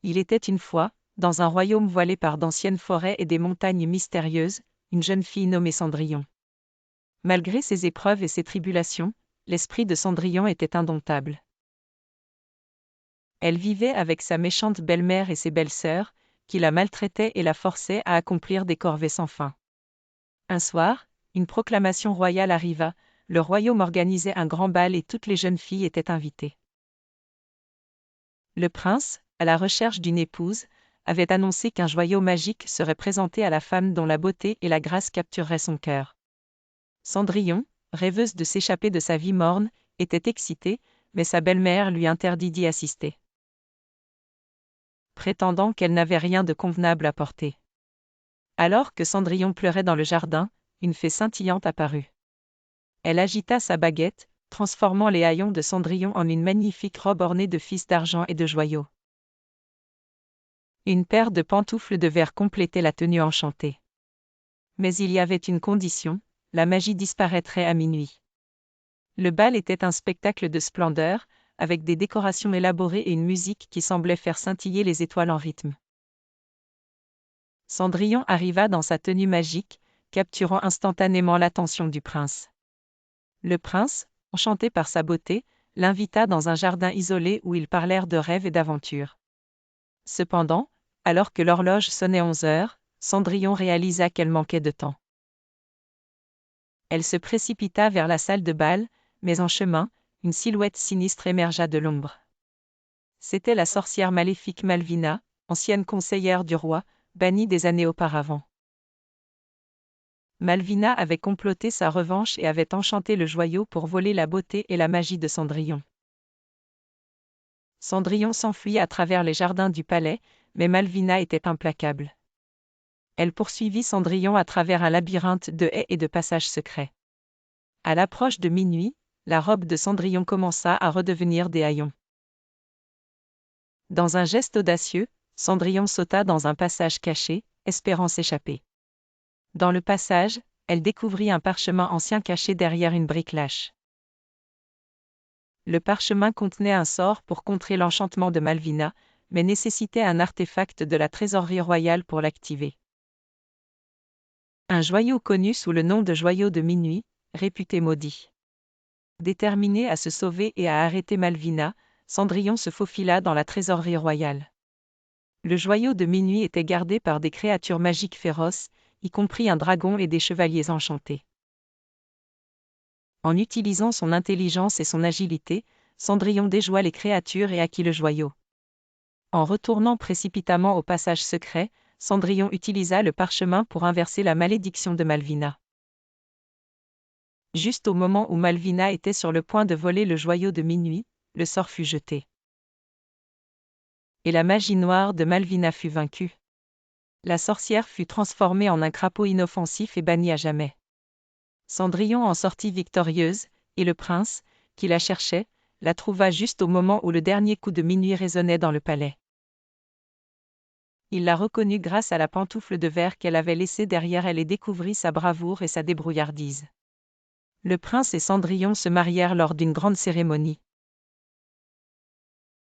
Il était une fois, dans un royaume voilé par d'anciennes forêts et des montagnes mystérieuses, une jeune fille nommée Cendrillon. Malgré ses épreuves et ses tribulations, l'esprit de Cendrillon était indomptable. Elle vivait avec sa méchante belle-mère et ses belles-sœurs, qui la maltraitaient et la forçaient à accomplir des corvées sans fin. Un soir, une proclamation royale arriva, le royaume organisait un grand bal et toutes les jeunes filles étaient invitées. Le prince, à la recherche d'une épouse, avait annoncé qu'un joyau magique serait présenté à la femme dont la beauté et la grâce captureraient son cœur. Cendrillon, rêveuse de s'échapper de sa vie morne, était excitée, mais sa belle-mère lui interdit d'y assister, prétendant qu'elle n'avait rien de convenable à porter. Alors que Cendrillon pleurait dans le jardin, une fée scintillante apparut. Elle agita sa baguette, transformant les haillons de Cendrillon en une magnifique robe ornée de fils d'argent et de joyaux. Une paire de pantoufles de verre complétait la tenue enchantée. Mais il y avait une condition, la magie disparaîtrait à minuit. Le bal était un spectacle de splendeur, avec des décorations élaborées et une musique qui semblait faire scintiller les étoiles en rythme. Cendrillon arriva dans sa tenue magique, capturant instantanément l'attention du prince. Le prince, enchanté par sa beauté, l'invita dans un jardin isolé où ils parlèrent de rêves et d'aventures. Cependant, alors que l'horloge sonnait 11 heures, Cendrillon réalisa qu'elle manquait de temps. Elle se précipita vers la salle de bal, mais en chemin, une silhouette sinistre émergea de l'ombre. C'était la sorcière maléfique Malvina, ancienne conseillère du roi, bannie des années auparavant. Malvina avait comploté sa revanche et avait enchanté le joyau pour voler la beauté et la magie de Cendrillon. Cendrillon s'enfuit à travers les jardins du palais, mais Malvina était implacable. Elle poursuivit Cendrillon à travers un labyrinthe de haies et de passages secrets. À l'approche de minuit, la robe de Cendrillon commença à redevenir des haillons. Dans un geste audacieux, Cendrillon sauta dans un passage caché, espérant s'échapper. Dans le passage, elle découvrit un parchemin ancien caché derrière une brique lâche. Le parchemin contenait un sort pour contrer l'enchantement de Malvina, mais nécessitait un artefact de la trésorerie royale pour l'activer. Un joyau connu sous le nom de joyau de minuit, réputé maudit. Déterminée à se sauver et à arrêter Malvina, Cendrillon se faufila dans la trésorerie royale. Le joyau de minuit était gardé par des créatures magiques féroces, y compris un dragon et des chevaliers enchantés. En utilisant son intelligence et son agilité, Cendrillon déjoua les créatures et acquit le joyau. En retournant précipitamment au passage secret, Cendrillon utilisa le parchemin pour inverser la malédiction de Malvina. Juste au moment où Malvina était sur le point de voler le joyau de minuit, le sort fut jeté. Et la magie noire de Malvina fut vaincue. La sorcière fut transformée en un crapaud inoffensif et bannie à jamais. Cendrillon en sortit victorieuse, et le prince, qui la cherchait, la trouva juste au moment où le dernier coup de minuit résonnait dans le palais. Il la reconnut grâce à la pantoufle de verre qu'elle avait laissée derrière elle et découvrit sa bravoure et sa débrouillardise. Le prince et Cendrillon se marièrent lors d'une grande cérémonie.